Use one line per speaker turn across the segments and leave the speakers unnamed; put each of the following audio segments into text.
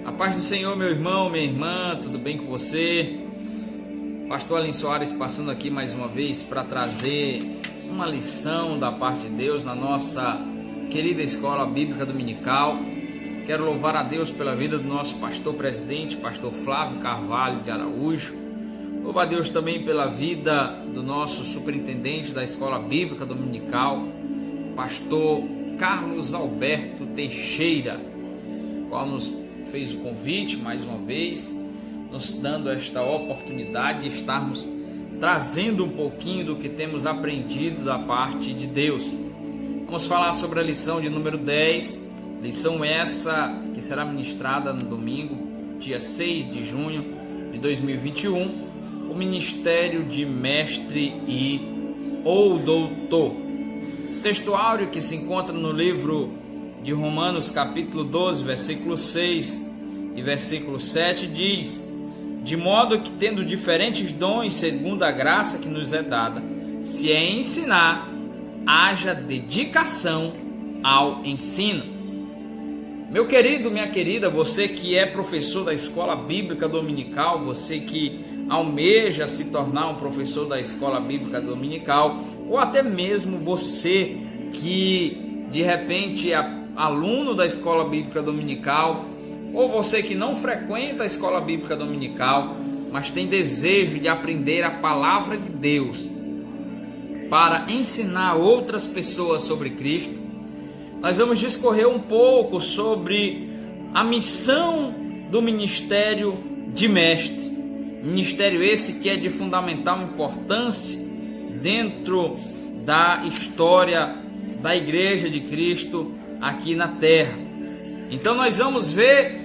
A paz do Senhor, meu irmão, minha irmã, tudo bem com você? Pastor Allen Soares passando aqui mais uma vez para trazer uma lição da parte de Deus na nossa querida Escola Bíblica Dominical. Quero louvar a Deus pela vida do nosso pastor presidente, pastor Flávio Carvalho de Araújo. Louvo a Deus também pela vida do nosso superintendente da Escola Bíblica Dominical, pastor Carlos Alberto Teixeira, qual nos fez o convite mais uma vez, nos dando esta oportunidade de estarmos trazendo um pouquinho do que temos aprendido da parte de Deus. Vamos falar sobre a lição de número 10, lição essa que será ministrada no domingo, dia 6 de junho de 2021, o Ministério de Mestre ou Doutor. O texto áureo que se encontra no livro de Romanos, capítulo 12, versículo 6 e versículo 7 diz: de modo que, tendo diferentes dons segundo a graça que nos é dada, se é ensinar, haja dedicação ao ensino. Meu querido, minha querida, você que é professor da Escola Bíblica Dominical, você que almeja se tornar um professor da Escola Bíblica Dominical, ou até mesmo você que de repente é aluno da Escola Bíblica Dominical, ou você que não frequenta a Escola Bíblica Dominical, mas tem desejo de aprender a palavra de Deus para ensinar outras pessoas sobre Cristo, nós vamos discorrer um pouco sobre a missão do Ministério de Mestre. Ministério esse que é de fundamental importância dentro da história da Igreja de Cristo aqui na Terra. Então nós vamos ver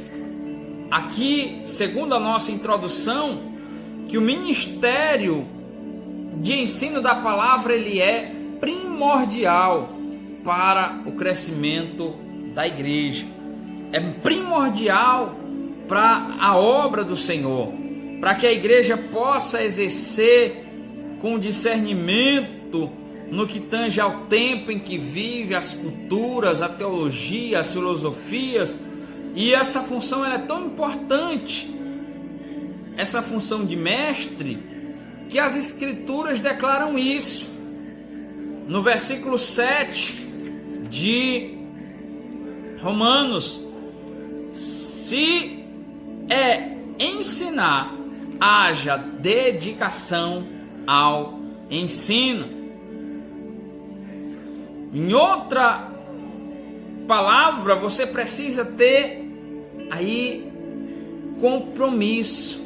aqui, segundo a nossa introdução, que o ministério de ensino da palavra ele é primordial para o crescimento da igreja. É primordial para a obra do Senhor, para que a igreja possa exercer com discernimento no que tange ao tempo em que vive, as culturas, a teologia, as filosofias. E essa função ela é tão importante, essa função de mestre, que as escrituras declaram isso. No versículo 7 de Romanos: se é ensinar, haja dedicação ao ensino. Em outra palavra, você precisa ter aí compromisso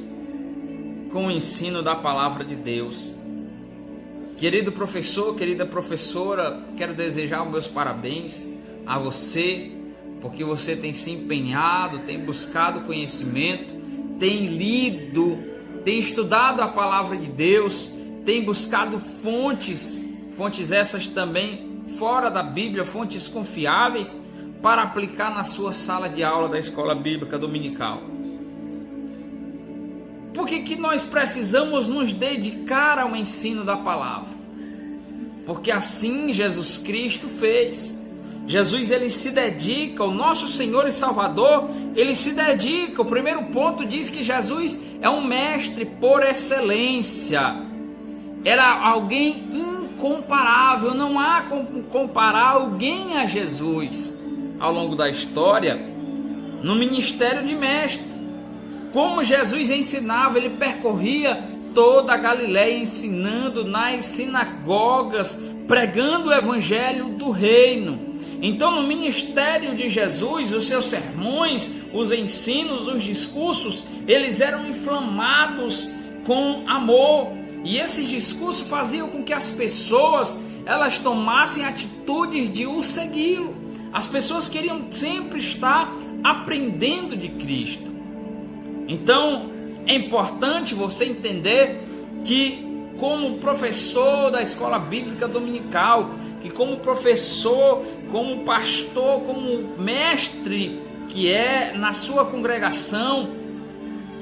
com o ensino da palavra de Deus. Querido professor, querida professora, quero desejar os meus parabéns a você, porque você tem se empenhado, tem buscado conhecimento, tem lido, tem estudado a palavra de Deus, tem buscado fontes essas também fora da Bíblia, fontes confiáveis, para aplicar na sua sala de aula da Escola Bíblica Dominical. Por que nós precisamos nos dedicar ao ensino da palavra? Porque assim Jesus Cristo fez. Jesus ele se dedica, o nosso Senhor e Salvador, ele se dedica. O primeiro ponto diz que Jesus é um mestre por excelência. Era alguém incomparável, não há como comparar alguém a Jesus ao longo da história no ministério de mestre. Como Jesus ensinava, ele percorria toda a Galileia ensinando nas sinagogas, pregando o evangelho do reino. Então, no ministério de Jesus, os seus sermões, os ensinos, os discursos, eles eram inflamados com amor. E esses discursos faziam com que as pessoas elas tomassem atitudes de o segui-lo. As pessoas queriam sempre estar aprendendo de Cristo. Então, é importante você entender que, como professor da Escola Bíblica Dominical, que como professor, como pastor, como mestre que é na sua congregação,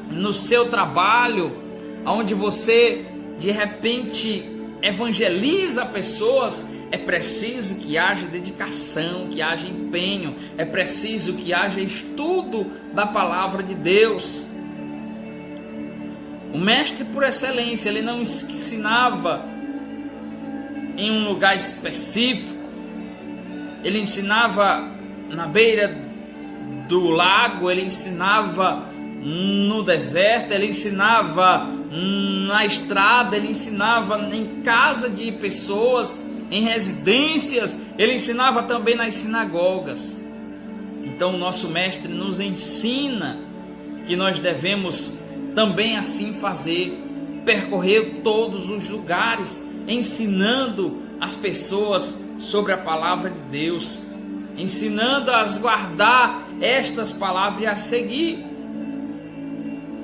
no seu trabalho, onde você de repente evangeliza pessoas, É preciso que haja dedicação, que haja empenho, é preciso que haja estudo da palavra de Deus. O mestre por excelência, ele não ensinava em um lugar específico, ele ensinava na beira do lago, ele ensinava no deserto, ele ensinava na estrada, ele ensinava em casa de pessoas, em residências, ele ensinava também nas sinagogas. Então o nosso mestre nos ensina que nós devemos também assim fazer, percorrer todos os lugares, ensinando as pessoas sobre a palavra de Deus, ensinando-as a guardar estas palavras e a seguir.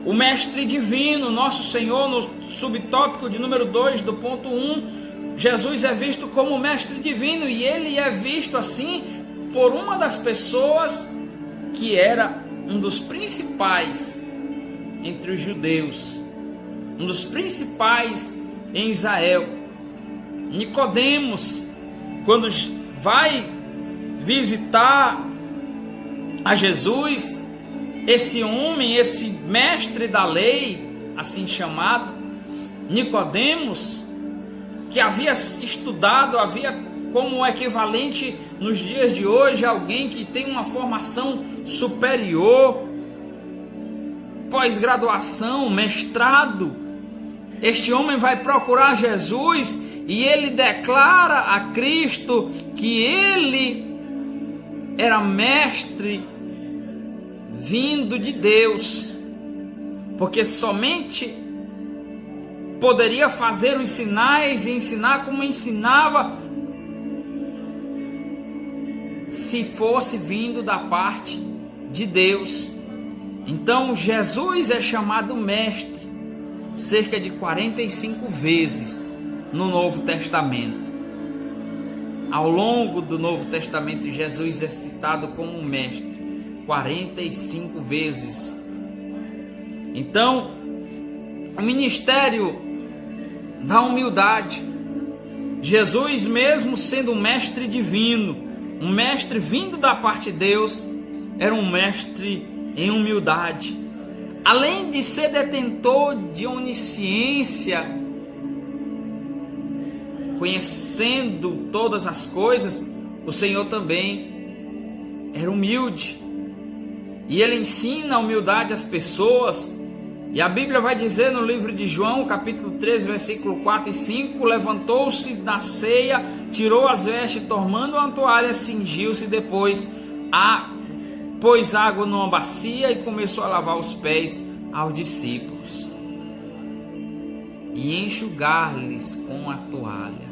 O mestre divino, nosso Senhor, no subtópico de número 2 do ponto 1, Jesus é visto como mestre divino, e ele é visto assim por uma das pessoas que era um dos principais entre os judeus, um dos principais em Israel. Nicodemos, quando vai visitar a Jesus, esse homem, esse mestre da lei, assim chamado, Nicodemos, que havia estudado, havia como equivalente nos dias de hoje alguém que tem uma formação superior, pós-graduação, mestrado. Este homem vai procurar Jesus e ele declara a Cristo que ele era mestre vindo de Deus, porque somente poderia fazer os sinais e ensinar como ensinava se fosse vindo da parte de Deus. Então Jesus é chamado mestre cerca de 45 vezes no Novo Testamento. Ao longo do Novo Testamento, Jesus é citado como mestre 45 vezes. Então, o ministério da humildade, Jesus, mesmo sendo um mestre divino, um mestre vindo da parte de Deus, era um mestre em humildade. Além de ser detentor de onisciência, conhecendo todas as coisas, o Senhor também era humilde. E ele ensina a humildade às pessoas. E a Bíblia vai dizer no livro de João, capítulo 13, versículo 4 e 5, levantou-se da ceia, tirou as vestes, tomando uma toalha, cingiu-se, depois pôs água numa bacia e começou a lavar os pés aos discípulos e enxugar-lhes com a toalha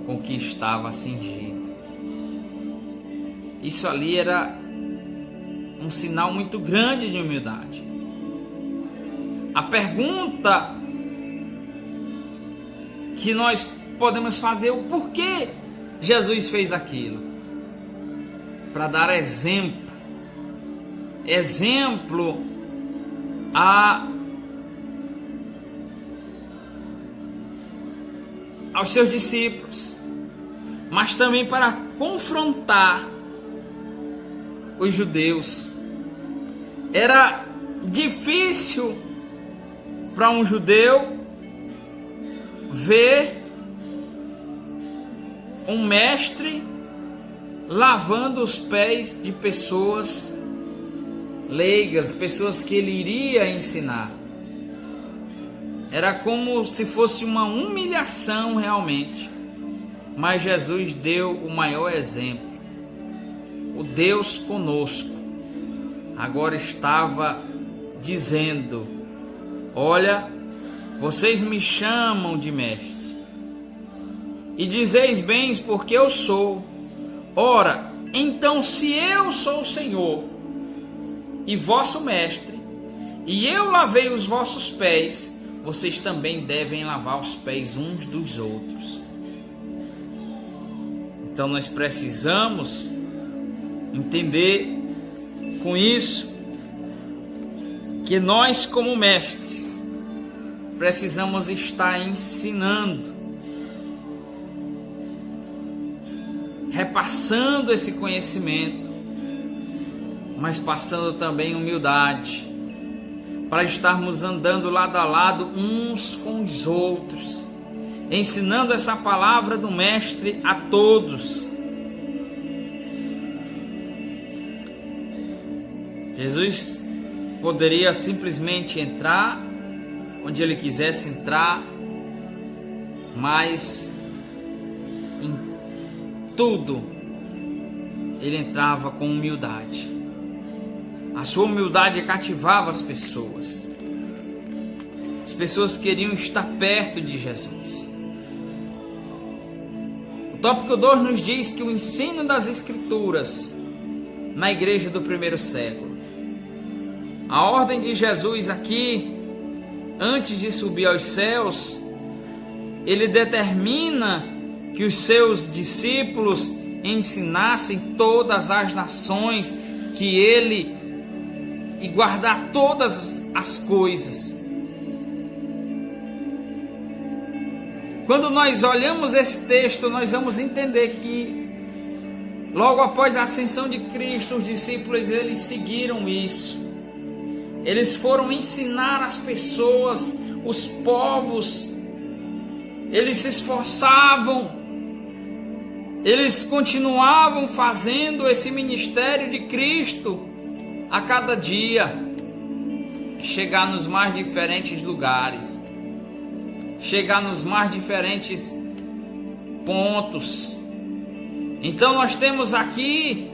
com que estava cingido. Isso ali era um sinal muito grande de humildade. A pergunta que nós podemos fazer é o porquê Jesus fez aquilo. Para dar exemplo aos seus discípulos, mas também para confrontar os judeus. Era difícil para um judeu ver um mestre lavando os pés de pessoas leigas, pessoas que ele iria ensinar. Era como se fosse uma humilhação realmente. Mas Jesus deu o maior exemplo. O Deus conosco agora estava dizendo: olha, vocês me chamam de mestre, e dizeis bem, porque eu sou. Ora, então, se eu sou o Senhor e vosso mestre, e eu lavei os vossos pés, vocês também devem lavar os pés uns dos outros. Então nós precisamos entender com isso que nós, como mestres, precisamos estar ensinando repassando esse conhecimento, mas passando também humildade, para estarmos andando lado a lado uns com os outros, ensinando essa palavra do Mestre a todos. Jesus poderia simplesmente entrar onde ele quisesse entrar, mas em tudo ele entrava com humildade. A sua humildade cativava as pessoas. As pessoas queriam estar perto de Jesus. O tópico 2 nos diz que o ensino das Escrituras na igreja do primeiro século. A ordem de Jesus aqui, antes de subir aos céus, ele determina que os seus discípulos ensinassem todas as nações, que ele e guardar todas as coisas. Quando nós olhamos esse texto, nós vamos entender que logo após a ascensão de Cristo, os discípulos eles seguiram isso. Eles foram ensinar as pessoas, os povos, eles se esforçavam, eles continuavam fazendo esse ministério de Cristo a cada dia, chegar nos mais diferentes lugares, chegar nos mais diferentes pontos. Então nós temos aqui,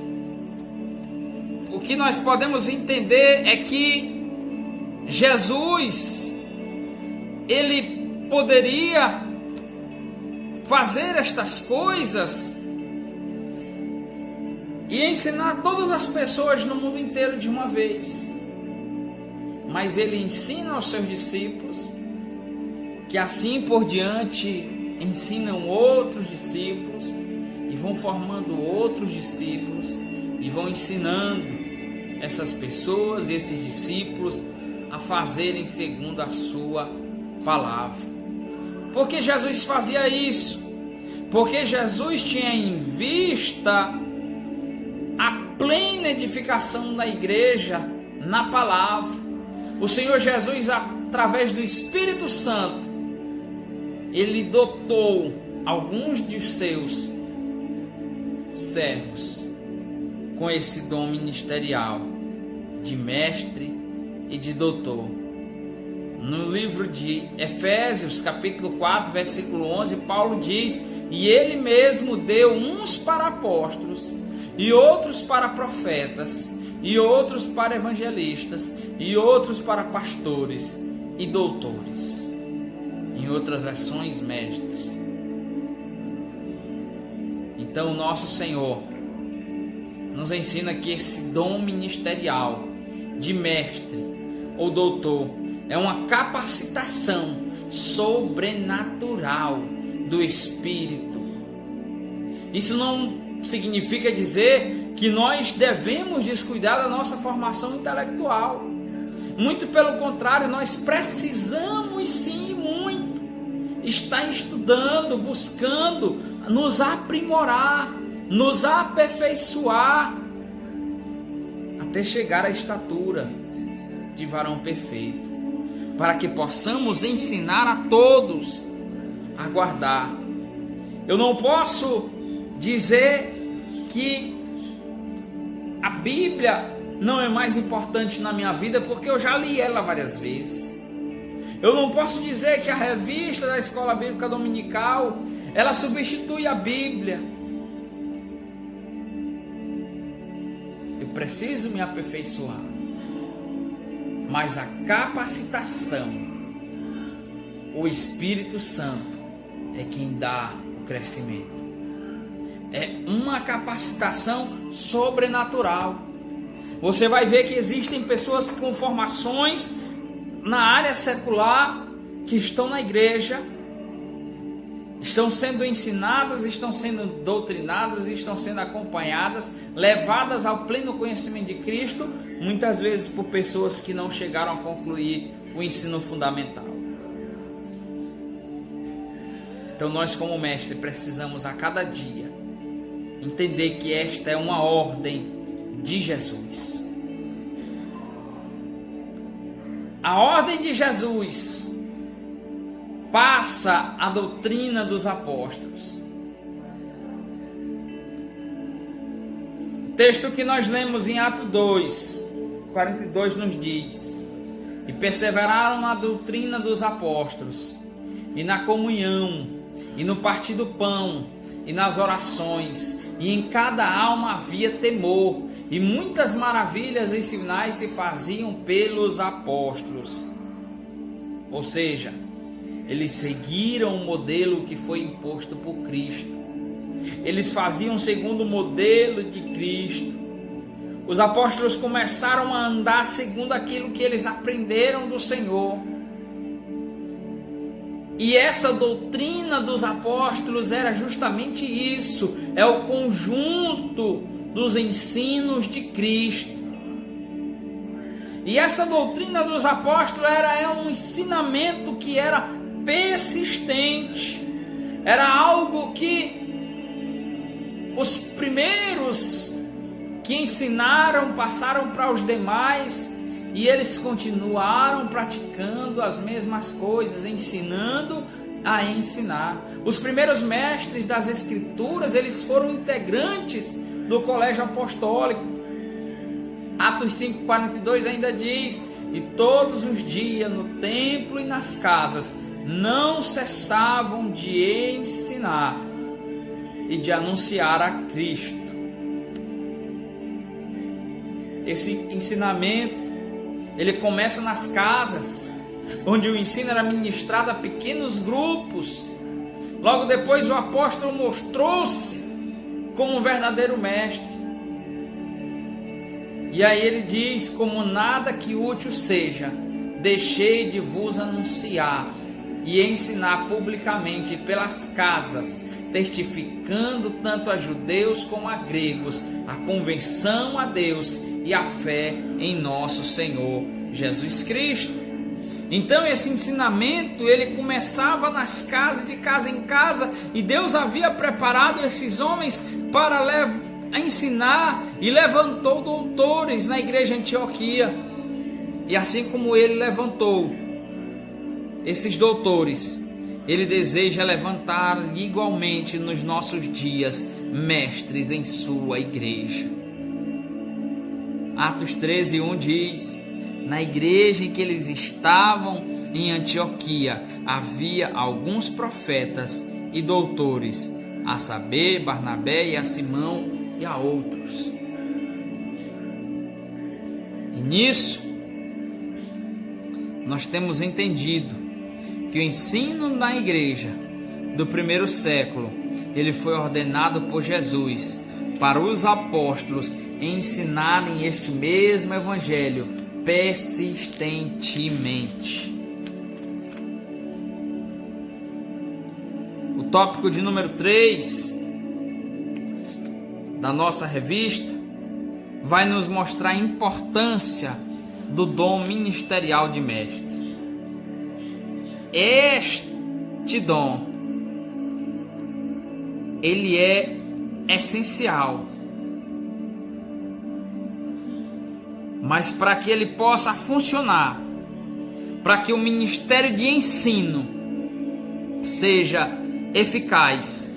o que nós podemos entender é que Jesus, ele poderia fazer estas coisas e ensinar todas as pessoas no mundo inteiro de uma vez, mas ele ensina aos seus discípulos, que assim por diante ensinam outros discípulos e vão formando outros discípulos e vão ensinando essas pessoas e esses discípulos a fazerem segundo a sua palavra. Por que Jesus fazia isso? Porque Jesus tinha em vista a plena edificação da igreja na palavra. O Senhor Jesus, através do Espírito Santo, ele dotou alguns de seus servos com esse dom ministerial de mestre e de doutor. No livro de Efésios, capítulo 4, versículo 11, Paulo diz: e ele mesmo deu uns para apóstolos, e outros para profetas, e outros para evangelistas, e outros para pastores e doutores. Em outras versões, mestres. Então, nosso Senhor nos ensina que esse dom ministerial de mestre ou doutor é uma capacitação sobrenatural do Espírito. Isso não significa dizer que nós devemos descuidar da nossa formação intelectual. Muito pelo contrário, nós precisamos sim muito estar estudando, buscando nos aprimorar, nos aperfeiçoar, até chegar à estatura de varão perfeito, para que possamos ensinar a todos a guardar. Eu não posso dizer que a Bíblia não é mais importante na minha vida, porque eu já li ela várias vezes. Eu não posso dizer que a revista da Escola Bíblica Dominical, ela substitui a Bíblia. Eu preciso me aperfeiçoar, mas a capacitação, o Espírito Santo é quem dá o crescimento. É uma capacitação sobrenatural. Você vai ver que existem pessoas com formações na área secular que estão na igreja, estão sendo ensinadas, estão sendo doutrinadas, estão sendo acompanhadas, levadas ao pleno conhecimento de Cristo, muitas vezes por pessoas que não chegaram a concluir o ensino fundamental. Então nós, como mestre, precisamos a cada dia entender que esta é uma ordem de Jesus. A ordem de Jesus passa a doutrina dos apóstolos. O texto que nós lemos em Atos 2, 42 nos diz: e perseveraram na doutrina dos apóstolos, e na comunhão, e no partir do pão, e nas orações, e em cada alma havia temor, e muitas maravilhas e sinais se faziam pelos apóstolos. Ou seja, eles seguiram o modelo que foi imposto por Cristo. Eles faziam segundo o modelo de Cristo. Os apóstolos começaram a andar segundo aquilo que eles aprenderam do Senhor. E essa doutrina dos apóstolos era justamente isso, é o conjunto dos ensinos de Cristo. E essa doutrina dos apóstolos é um ensinamento que era persistente, era algo que os primeiros que ensinaram passaram para os demais, e eles continuaram praticando as mesmas coisas, ensinando a ensinar. Os primeiros mestres das Escrituras, eles foram integrantes do colégio apostólico. Atos 5,42 ainda diz: e todos os dias no templo e nas casas não cessavam de ensinar e de anunciar a Cristo. Esse ensinamento, ele começa nas casas, onde o ensino era ministrado a pequenos grupos. Logo depois o apóstolo mostrou-se como um verdadeiro mestre. E aí ele diz: como nada que útil seja, deixei de vos anunciar e ensinar publicamente pelas casas, testificando tanto a judeus como a gregos a convenção a Deus e a fé em nosso Senhor Jesus Cristo. Então esse ensinamento, ele começava nas casas, de casa em casa, e Deus havia preparado esses homens para ensinar, e levantou doutores na igreja de Antioquia. E assim como ele levantou esses doutores, ele deseja levantar igualmente nos nossos dias mestres em sua igreja. Atos 13:1 diz: na igreja em que eles estavam em Antioquia havia alguns profetas e doutores, a saber, Barnabé e a Simão e a outros. E nisso nós temos entendido que o ensino na igreja do primeiro século, ele foi ordenado por Jesus para os apóstolos ensinarem este mesmo evangelho persistentemente. O tópico de número 3 da nossa revista vai nos mostrar a importância do dom ministerial de mestre. Este dom, ele é essencial, mas para que ele possa funcionar, para que o ministério de ensino seja eficaz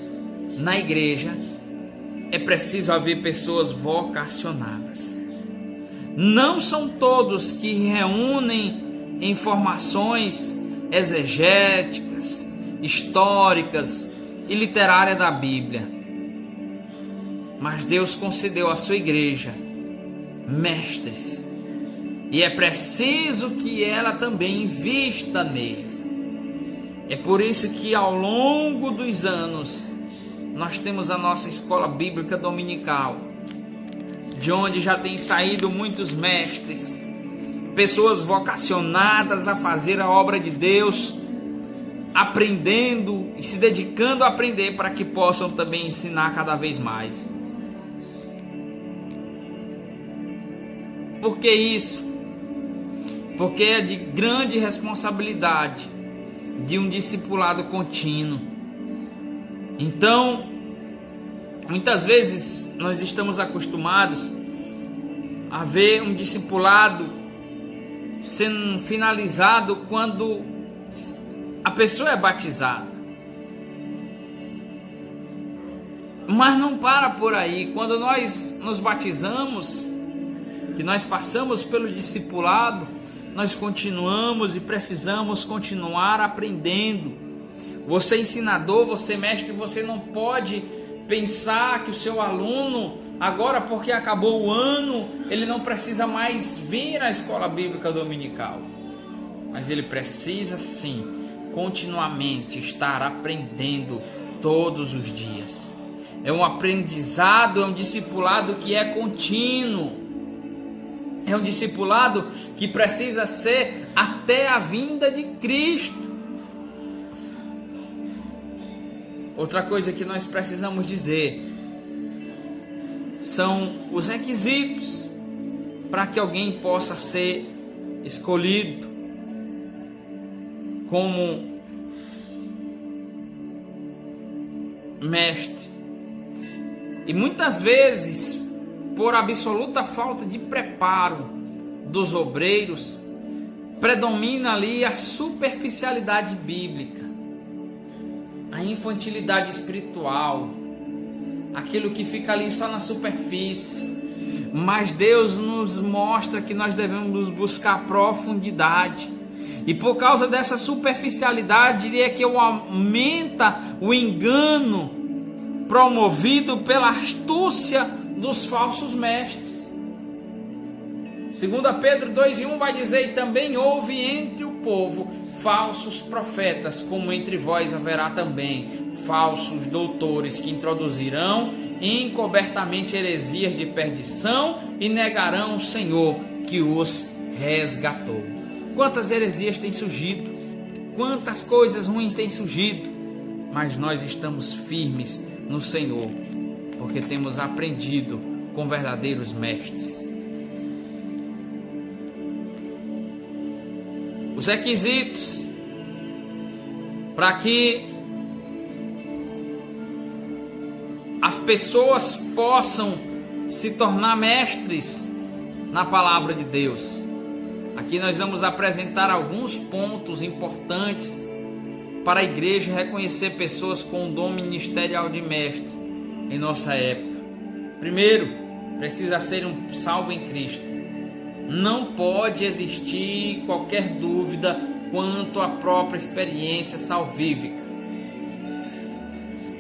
na igreja, é preciso haver pessoas vocacionadas. Não são todos que reúnem informações exegéticas, históricas e literárias da Bíblia, mas Deus concedeu à sua igreja mestres, e é preciso que ela também invista neles. É por isso que ao longo dos anos nós temos a nossa escola bíblica dominical, de onde já tem saído muitos mestres, pessoas vocacionadas a fazer a obra de Deus, aprendendo e se dedicando a aprender para que possam também ensinar cada vez mais. Por que isso? Porque é de grande responsabilidade de um discipulado contínuo. Então, Muitas vezes nós estamos acostumados a ver um discipulado sendo finalizado quando a pessoa é batizada. Mas não para por aí. Quando nós nos batizamos, que nós passamos pelo discipulado, nós continuamos e precisamos continuar aprendendo. Você ensinador, você mestre, você não pode pensar que o seu aluno, agora porque acabou o ano, ele não precisa mais vir à escola bíblica dominical. Mas ele precisa sim, continuamente estar aprendendo todos os dias. É um aprendizado, é um discipulado que é contínuo. É um discipulado que precisa ser até a vinda de Cristo. Outra coisa que nós precisamos dizer são os requisitos para que alguém possa ser escolhido como mestre. E muitas vezes, por absoluta falta de preparo dos obreiros, predomina ali a superficialidade bíblica, a infantilidade espiritual, aquilo que fica ali só na superfície. Mas Deus nos mostra que nós devemos buscar profundidade. E por causa dessa superficialidade é que aumenta o engano promovido pela astúcia dos falsos mestres. 2 Pedro 2:1 vai dizer: e também houve entre o povo falsos profetas, como entre vós haverá também falsos doutores que introduzirão encobertamente heresias de perdição e negarão o Senhor que os resgatou. Quantas heresias têm surgido, quantas coisas ruins têm surgido, mas nós estamos firmes no Senhor, porque temos aprendido com verdadeiros mestres. Os requisitos para que as pessoas possam se tornar mestres na palavra de Deus. Aqui nós vamos apresentar alguns pontos importantes para a igreja reconhecer pessoas com o dom ministerial de mestre em nossa época. Primeiro, precisa ser um salvo em Cristo. Não pode existir qualquer dúvida quanto à própria experiência salvífica.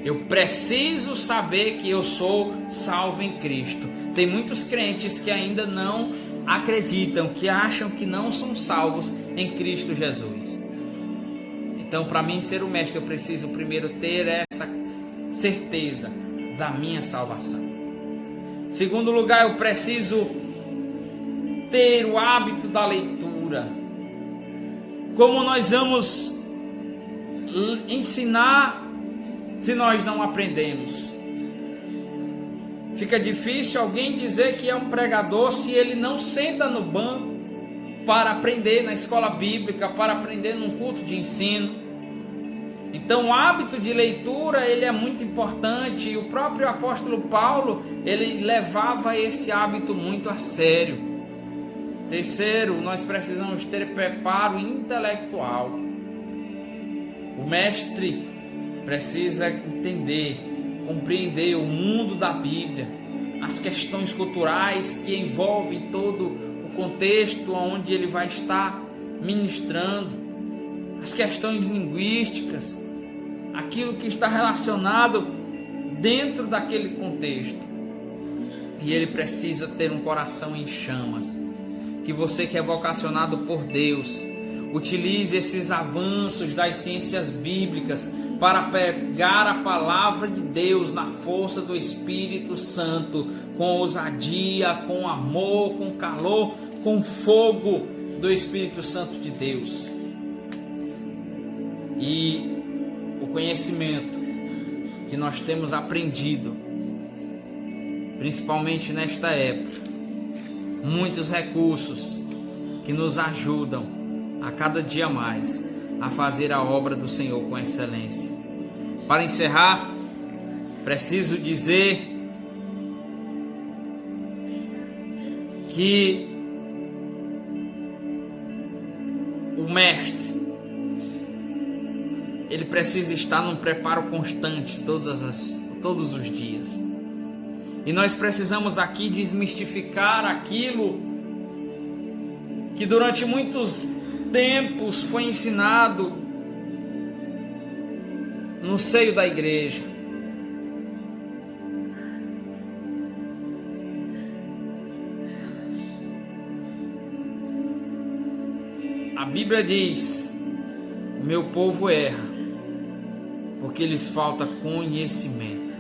Eu preciso saber que eu sou salvo em Cristo. Tem muitos crentes que ainda não acreditam, que acham que não são salvos em Cristo Jesus. Então, para mim ser o mestre, eu preciso primeiro ter essa certeza da minha salvação. Segundo lugar, eu preciso ter o hábito da leitura. Como nós vamos ensinar se nós não aprendemos? Fica difícil alguém dizer que é um pregador se ele não senta no banco para aprender na escola bíblica, para aprender num culto de ensino. Então o hábito de leitura ele é muito importante, e o próprio apóstolo Paulo ele levava esse hábito muito a sério. Terceiro, nós precisamos ter preparo intelectual. O mestre precisa entender, compreender o mundo da Bíblia, as questões culturais que envolvem todo o contexto onde ele vai estar ministrando, as questões linguísticas, aquilo que está relacionado dentro daquele contexto. E ele precisa ter um coração em chamas. Que você que é vocacionado por Deus, utilize esses avanços das ciências bíblicas para pegar a palavra de Deus na força do Espírito Santo, com ousadia, com amor, com calor, com fogo do Espírito Santo de Deus. E o conhecimento que nós temos aprendido, principalmente nesta época, muitos recursos que nos ajudam a cada dia mais a fazer a obra do Senhor com excelência. Para encerrar, Preciso dizer que o mestre, ele precisa estar num preparo constante todos os dias. E nós precisamos aqui desmistificar aquilo que durante muitos tempos foi ensinado no seio da igreja. A Bíblia diz: o meu povo erra, porque lhes falta conhecimento.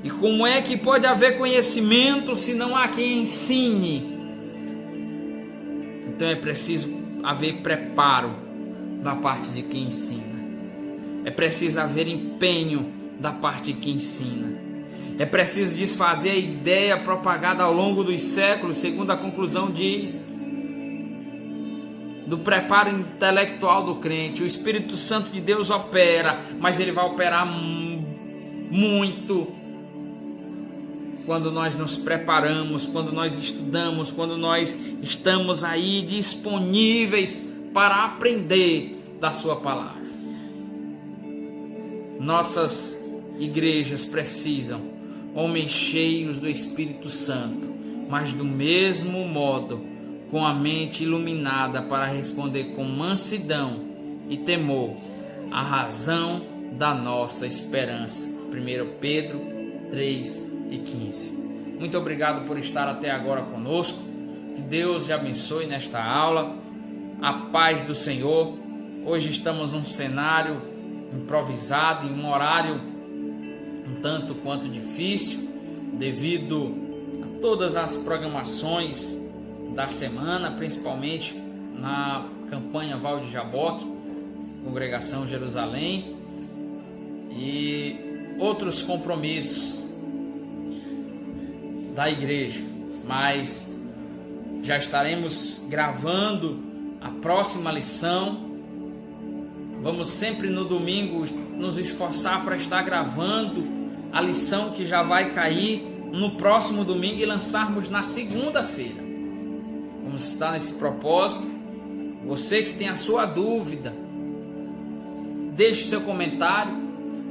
E como é que pode haver conhecimento se não há quem ensine? Então é preciso haver preparo da parte de quem ensina. É preciso haver empenho da parte de quem ensina. É preciso desfazer a ideia propagada ao longo dos séculos, segundo a conclusão diz, do preparo intelectual do crente. O Espírito Santo de Deus opera, mas ele vai operar muito quando nós nos preparamos, quando nós estudamos, quando nós estamos aí disponíveis para aprender da sua palavra. Nossas igrejas precisam homens cheios do Espírito Santo, mas do mesmo modo, com a mente iluminada para responder com mansidão e temor a razão da nossa esperança. 1 Pedro 3:15. Muito obrigado por estar até agora conosco. Que Deus te abençoe nesta aula. A paz do Senhor. Hoje estamos num cenário improvisado, em um horário um tanto quanto difícil, devido a todas as programações da semana, principalmente na campanha Val de Jaboque, Congregação Jerusalém, e outros compromissos da igreja, mas já estaremos gravando a próxima lição. Vamos sempre no domingo nos esforçar para estar gravando a lição que já vai cair no próximo domingo e lançarmos na segunda-feira. Vamos estar nesse propósito. Você que tem a sua dúvida, deixe o seu comentário,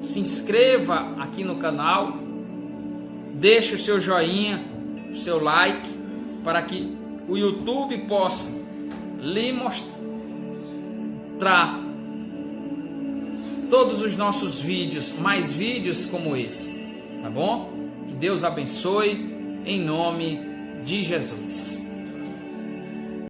se inscreva aqui no canal, deixe o seu joinha, o seu like, para que o YouTube possa lhe mostrar todos os nossos vídeos, mais vídeos como esse, tá bom? Que Deus abençoe, em nome de Jesus.